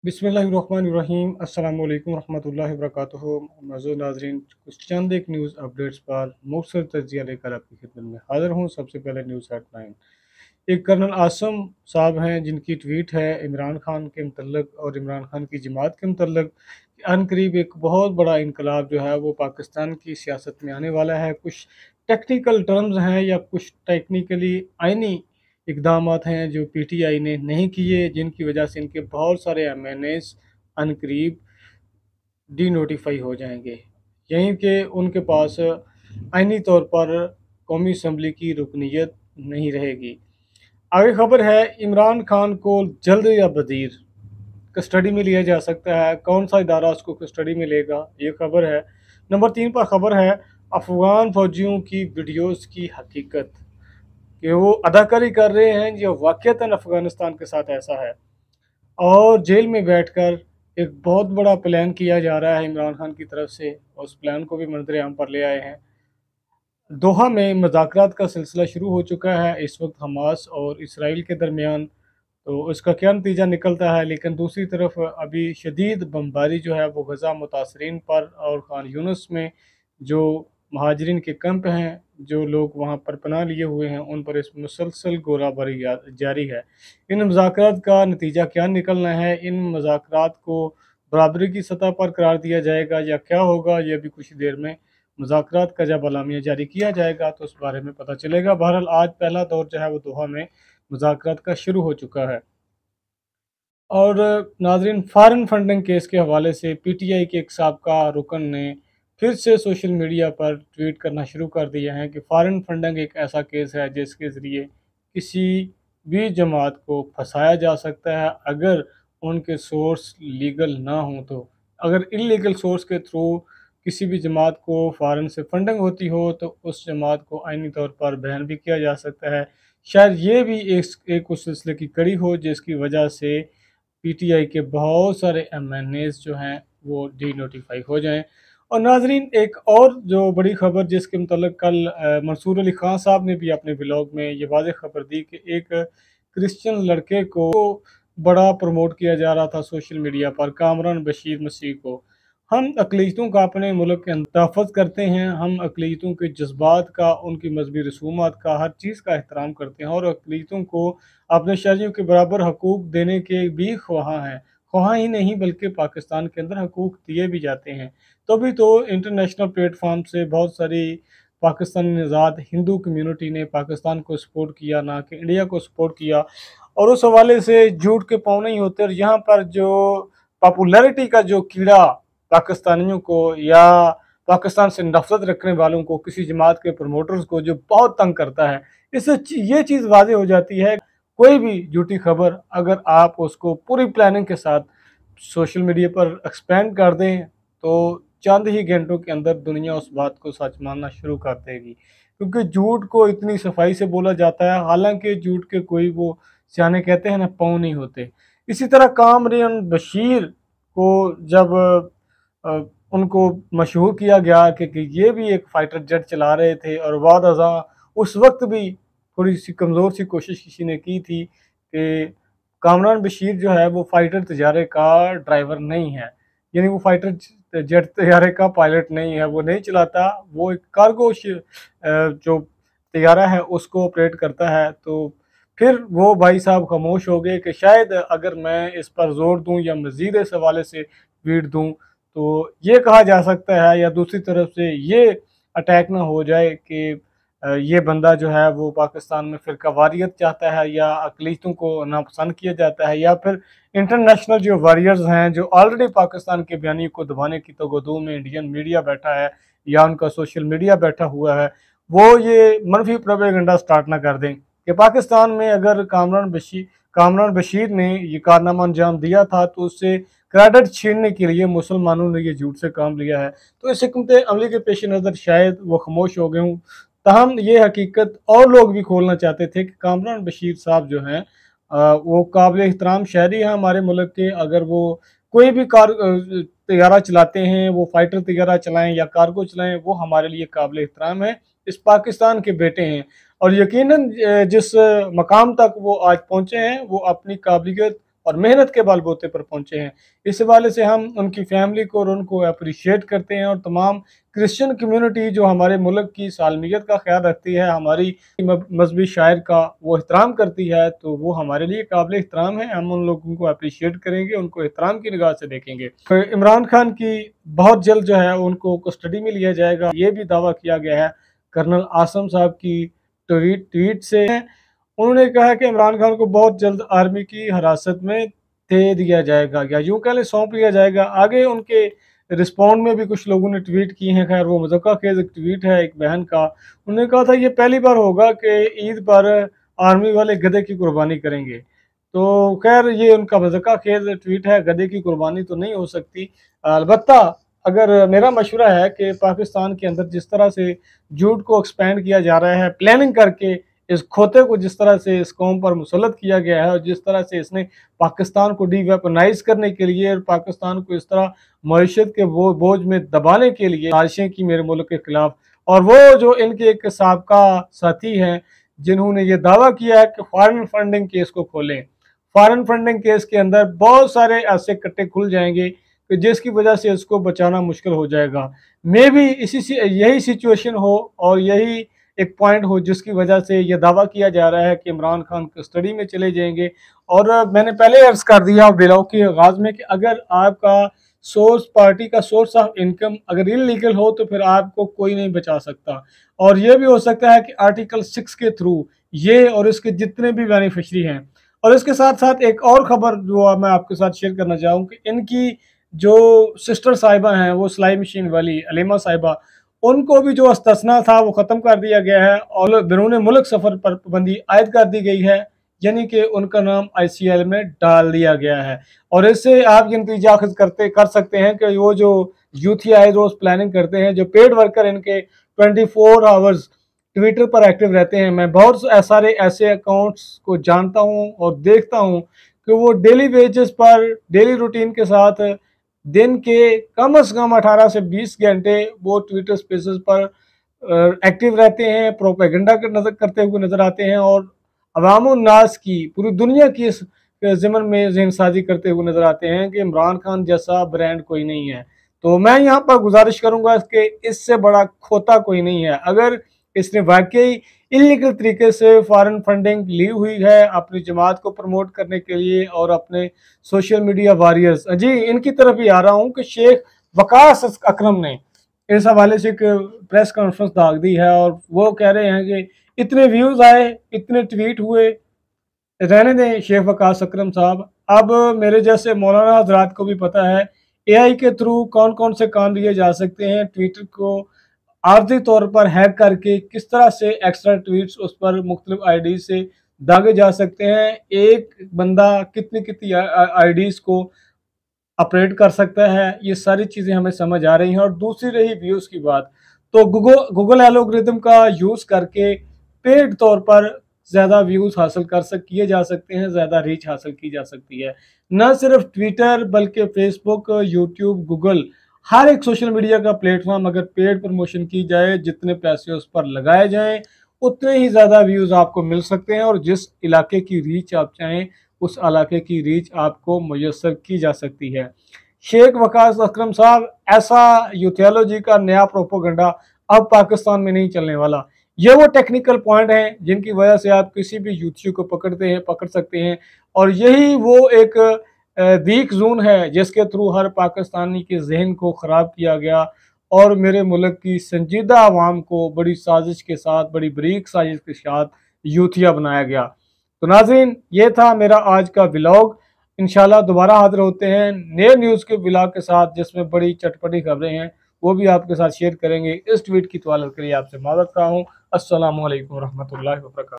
बिस्मिल्लाहिर्रहमानिर्रहीम अस्सलाम वालेकुम रहमतुल्लाहि वबरकातुहू। मौजूद नाजरीन, कुछ चंद एक न्यूज़ अपडेट्स पर मुख्तसर तज्ज़िया लेकर आपकी खिदमत में हाज़िर हूँ। सबसे पहले न्यूज़ हेडलाइन। एक कर्नल आसम साहब हैं जिनकी ट्वीट है इमरान खान के मतलब और इमरान खान की जमात के मतलब अनकरीब एक बहुत बड़ा इनकलाब जो है वो पाकिस्तान की सियासत में आने वाला है। कुछ टेक्निकल टर्म्स हैं या कुछ टेक्निकली आइनी इकदामात हैं जो पीटीआई ने नहीं किए, जिनकी वजह से इनके बहुत सारे एमएनएस अनकरीब डी नोटिफाई हो जाएंगे। यहीं के उनके पास आइनी तौर पर कौमी असम्बली की रुकनीत नहीं रहेगी। आगे खबर है इमरान खान को जल्द या बदीर कस्टडी में लिया जा सकता है। कौन सा इदारा उसको कस्टडी में लेगा, ये खबर है। नंबर 3 पर खबर है अफगान फौजियों की वीडियोस की हकीकत, कि वो अदाकारी कर रहे हैं या वाक़तन अफ़गानिस्तान के साथ ऐसा है। और जेल में बैठकर एक बहुत बड़ा प्लान किया जा रहा है इमरान खान की तरफ से, उस प्लान को भी मंजर आम पर ले आए हैं। दोहा में मुज़ाकरात का सिलसिला शुरू हो चुका है इस वक्त हमास और इसराइल के दरमियान, तो उसका क्या नतीजा निकलता है। लेकिन दूसरी तरफ अभी शदीद बमबारी जो है वो गज़ा मुतासरीन पर और खान यूनुस में जो महाजरीन के कैंप हैं, जो लोग वहाँ पर पनाह लिए हुए हैं, उन पर इस मुसलसल गोलाबारी जारी है। इन मुज़ाकरात का नतीजा क्या निकलना है, इन मुज़ाकरात को बराबरी की सतह पर करार दिया जाएगा या क्या होगा, ये भी कुछ देर में मुज़ाकरात का जब अलामिया जारी किया जाएगा तो उस बारे में पता चलेगा। बहरहाल आज पहला दौर जो है वो दोहा में मुज़ाकरात का शुरू हो चुका है। और नाज़रीन, फ़ॉरेन फंडिंग केस के हवाले से पीटीआई के एक साबका रुकन ने फिर से सोशल मीडिया पर ट्वीट करना शुरू कर दिया है कि फ़ॉरेन फंडिंग एक ऐसा केस है जिसके ज़रिए किसी भी जमात को फंसाया जा सकता है अगर उनके सोर्स लीगल ना हों तो। अगर इल्लीगल सोर्स के थ्रू किसी भी जमात को फ़ॉरेन से फंडिंग होती हो तो उस जमात को आइनी तौर पर बैन भी किया जा सकता है। शायद ये भी एक उस सिलसिले की कड़ी हो जिसकी वजह से पीटीआई के बहुत सारे एमएनएस जो हैं वो डी नोटिफाई हो जाएं। और नाजरीन, एक और जो बड़ी खबर जिसके मतलब कल मंसूर अली खान साहब ने भी अपने ब्लॉग में ये वाज़ेह खबर दी कि एक क्रिश्चियन लड़के को बड़ा प्रमोट किया जा रहा था सोशल मीडिया पर, कामरान बशीर मसीह को। हम अक़लीतों का अपने मुल्क के अंदर तहफ़्फ़ुज़ करते हैं, हम अक़लीतों के जज्बात का, उनकी मजहबी रसूमात का, हर चीज़ का एहतराम करते हैं और अक़लीतों को अपने शहरियों के बराबर हकूक़ देने के भी ख्वाह हैं। ख्वाह ही नहीं बल्कि पाकिस्तान के अंदर हकूक़ दिए भी जाते हैं। तभी तो इंटरनेशनल प्लेटफॉर्म से बहुत सारी पाकिस्तानी नज़ात हिंदू कम्यूनिटी ने पाकिस्तान को सपोर्ट किया, ना कि इंडिया को सपोर्ट किया। और उस हवाले से झूठ के पाँव नहीं होते। और यहाँ पर जो पॉपुलैरिटी का जो कीड़ा पाकिस्तानियों को या पाकिस्तान से नफरत रखने वालों को, किसी जमात के प्रमोटर्स को जो बहुत तंग करता है, इससे ये चीज़ वाज़ेह हो जाती है। कोई भी झूठी खबर अगर आप उसको पूरी प्लानिंग के साथ सोशल मीडिया पर एक्सपेंड कर दें तो चंद ही घंटों के अंदर दुनिया उस बात को सच मानना शुरू कर देगी, क्योंकि झूठ को इतनी सफाई से बोला जाता है। हालांकि झूठ के कोई वो सियाने कहते हैं ना, पाँव नहीं होते। इसी तरह कामरान बशीर को जब अ, उनको मशहूर किया गया कि ये भी एक फाइटर जेट चला रहे थे, और बाद अज़ां उस वक्त भी थोड़ी सी कमज़ोर सी कोशिश किसी ने की थी कि कामरान बशीर जो है वो फाइटर तैयारे का ड्राइवर नहीं है, यानी वो फाइटर जेट तैयारे का पायलट नहीं है, वो नहीं चलाता, वो एक कार्गो जो तैयारा है उसको ऑपरेट करता है। तो फिर वो भाई साहब खामोश हो गए कि शायद अगर मैं इस पर जोर दूं या मज़ीद इस हवाले से ट्वीट दूं तो ये कहा जा सकता है, या दूसरी तरफ से ये अटैक ना हो जाए कि ये बंदा जो है वो पाकिस्तान में फ़िरका वारियत चाहता है, या अक़लीतों को नापसंद किया जाता है, या फिर इंटरनेशनल जो वॉरियर्स हैं जो ऑलरेडी पाकिस्तान के बयानी को दबाने की तगदू में इंडियन मीडिया बैठा है या उनका सोशल मीडिया बैठा हुआ है, वो ये मनफी प्रोपेगेंडा स्टार्ट ना कर दें कि पाकिस्तान में अगर कामरान बशीर ने ये कारनामा अंजाम दिया था तो उससे क्रेडिट छीनने के लिए मुसलमानों ने ये झूठ से काम लिया है। तो इस हिकमत अमली के पेश नज़र शायद वो खामोश हो गए हों। ताहम ये हकीकत और लोग भी खोलना चाहते थे कि कामरान बशीर साहब जो हैं वो काबिल एहतराम शहरी हैं हमारे मुल्क के। अगर वो कोई भी तैयारा चलाते हैं, वो फाइटर तैयारा चलाएं या कार्गो चलाएं, वो हमारे लिए काबिल एहतराम है, इस पाकिस्तान के बेटे हैं। और यकीनन जिस मकाम तक वो आज पहुँचे हैं वो अपनी काबिलियत اور محنت کے بال بوتے پر پہنچے ہیں۔ اس حوالے سے ہم ان کی فیملی کو اور ان کو اپریشیٹ کرتے ہیں، اور تمام کرسچن کمیونٹی جو ہمارے ملک کی سالمیت کا خیال رکھتی ہے، ہماری مذہبی شاعر کا وہ احترام کرتی ہے، تو وہ ہمارے لیے قابل احترام ہے۔ ہم ان لوگوں کو اپریشیٹ کریں گے، ان کو احترام کی نگاہ سے دیکھیں گے۔ عمران خان کی بہت جلد جو ہے ان کو کسٹڈی میں لیا جائے گا، یہ بھی دعویٰ کیا گیا ہے کرنل عاصم صاحب کی ٹویٹ سے۔ انہوں نے کہا کہ عمران خان کو بہت جلد آرمی کی حراست میں دے دیا جائے گا، یا یوں کہہ لیں سونپ لیا جائے گا۔ آگے ان کے رسپونڈ میں بھی کچھ لوگوں نے ٹویٹ کی ہیں، خیر وہ مذاکرہ خیز ایک ٹویٹ ہے ایک بہن کا۔ انہوں نے کہا تھا یہ پہلی بار ہوگا کہ عید پر آرمی والے گدھے کی قربانی کریں گے، تو خیر یہ ان کا مذاکرہ خیز ٹویٹ ہے، گدھے کی قربانی تو نہیں ہو سکتی۔ البتہ اگر میرا مشورہ ہے کہ پاکستان کے اندر جس طرح سے جھوٹ کو ایکسپینڈ کیا جا رہا ہے، پلاننگ کر کے اس کھوتے کو جس طرح سے اس قوم پر مسلط کیا گیا ہے، اور جس طرح سے اس نے پاکستان کو ڈی ویپنائز کرنے کے لیے اور پاکستان کو اس طرح معیشت کے بوجھ میں دبانے کے لیے سازشیں کی میرے ملک کے خلاف، اور وہ جو ان کے ایک سابقہ ساتھی ہیں جنہوں نے یہ دعویٰ کیا ہے کہ فارن فنڈنگ کیس کو کھولیں، فارن فنڈنگ کیس کے اندر بہت سارے ایسے کٹے کھل جائیں گے کہ جس کی وجہ سے اس کو بچانا مشکل ہو جائے گا۔ میں بھی یہی سچویشن ہو اور یہی ایک پوائنٹ ہو جس کی وجہ سے یہ دعویٰ کیا جا رہا ہے کہ عمران خان کسٹڈی میں چلے جائیں گے۔ اور میں نے پہلے عرض کر دیا ولاگ کے آغاز میں کہ اگر آپ کا پارٹی کا سورس آف انکم اگر انلیگل ہو تو پھر آپ کو کوئی نہیں بچا سکتا، اور یہ بھی ہو سکتا ہے کہ آرٹیکل 6 کے تھرو یہ اور اس کے جتنے بھی بینیفیشری ہیں۔ اور اس کے ساتھ ساتھ ایک اور خبر جو میں آپ کے ساتھ شیئر کرنا چاہوں کہ ان کی جو سسٹر صاحبہ ہیں وہ سلائی مشین والی علیمہ صاحبہ، ان کو بھی جو استثناء تھا وہ ختم کر دیا گیا ہے اور بیرون ملک سفر پر پابندی عائد کر دی گئی ہے، یعنی کہ ان کا نام ICL میں ڈال دیا گیا ہے۔ اور اس سے آپ یہ نتیجہ اخذ کر سکتے ہیں کہ وہ جو UTI روز پلاننگ کرتے ہیں، جو پیڈ ورکر ان کے 24 آورز ٹویٹر پر ایکٹیو رہتے ہیں، میں بہت سارے ایسے اکاؤنٹس کو جانتا ہوں اور دیکھتا ہوں کہ وہ ڈیلی ویجز پر ڈیلی روٹین کے ساتھ دن کے کم از کم 18 سے 20 گھنٹے وہ ٹویٹر سپیسز پر ایکٹیو رہتے ہیں، پروپیگنڈا کرتے ہوئے نظر آتے ہیں، اور عوام الناس کی پوری دنیا کی اس ضمن میں ذہن سازی کرتے ہوئے نظر آتے ہیں کہ عمران خان جیسا برانڈ کوئی نہیں ہے۔ تو میں یہاں پر گزارش کروں گا کہ اس سے بڑا کھوتا کوئی نہیں ہے۔ اگر اس نے واقعی انلیگل طریقے سے فارن فنڈنگ لی ہوئی ہے اپنی جماعت کو پروموٹ کرنے کے لیے اور اپنے سوشل میڈیا واریئرز، جی ان کی طرف ہی آ رہا ہوں کہ شیخ وقاص اکرم نے اس حوالے سے ایک پریس کانفرنس داغ دی ہے، اور وہ کہہ رہے ہیں کہ اتنے ویوز آئے، اتنے ٹویٹ ہوئے، رہنے دیں شیخ وقاص اکرم صاحب۔ اب میرے جیسے مولانا حضرات کو بھی پتہ ہے AI کے تھرو کون کون سے کام لیے جا سکتے ہیں، ٹویٹر کو عارضی طور پر ہیک کر کے کس طرح سے ایکسٹرا ٹویٹس اس پر مختلف ID سے داغے جا سکتے ہیں، ایک بندہ کتنی IDs کو اپریٹ کر سکتا ہے، یہ ساری چیزیں ہمیں سمجھ آ رہی ہیں۔ اور دوسری رہی ویوز کی بات، تو گوگل ایلگورتھم کا یوز کر کے پیڈ طور پر زیادہ ویوز حاصل کیے جا سکتے ہیں، زیادہ ریچ حاصل کی جا سکتی ہے۔ نہ صرف ٹویٹر بلکہ فیس بک، یوٹیوب، گوگل، ہر ایک سوشل میڈیا کا پلیٹ فارم اگر پیڈ پروموشن کی جائے، جتنے پیسے اس پر لگائے جائیں اتنے ہی زیادہ ویوز آپ کو مل سکتے ہیں، اور جس علاقے کی ریچ آپ چاہیں اس علاقے کی ریچ آپ کو میسر کی جا سکتی ہے۔ شیخ وقاص اکرم صاحب، ایسا یوتھیالوجی کا نیا پروپوگنڈا اب پاکستان میں نہیں چلنے والا۔ یہ وہ ٹیکنیکل پوائنٹ ہیں جن کی وجہ سے آپ کسی بھی یوتھی کو پکڑ سکتے ہیں، اور یہی وہ ایک ویک زون ہے جس کے تھرو ہر پاکستانی کے ذہن کو خراب کیا گیا اور میرے ملک کی سنجیدہ عوام کو بڑی سازش کے ساتھ، بڑی بریک سازش کے ساتھ یوتھیا بنایا گیا۔ تو ناظرین، یہ تھا میرا آج کا ولاگ۔ انشاءاللہ دوبارہ حاضر ہوتے ہیں نئے نیوز کے ولاگ کے ساتھ جس میں بڑی چٹپٹی خبریں ہیں، وہ بھی آپ کے ساتھ شیئر کریں گے۔ اس ٹویٹ کی طوالت کے لیے آپ سے معذرت خواہ ہوں۔ السلام علیکم ورحمۃ اللہ وبرکاتہ۔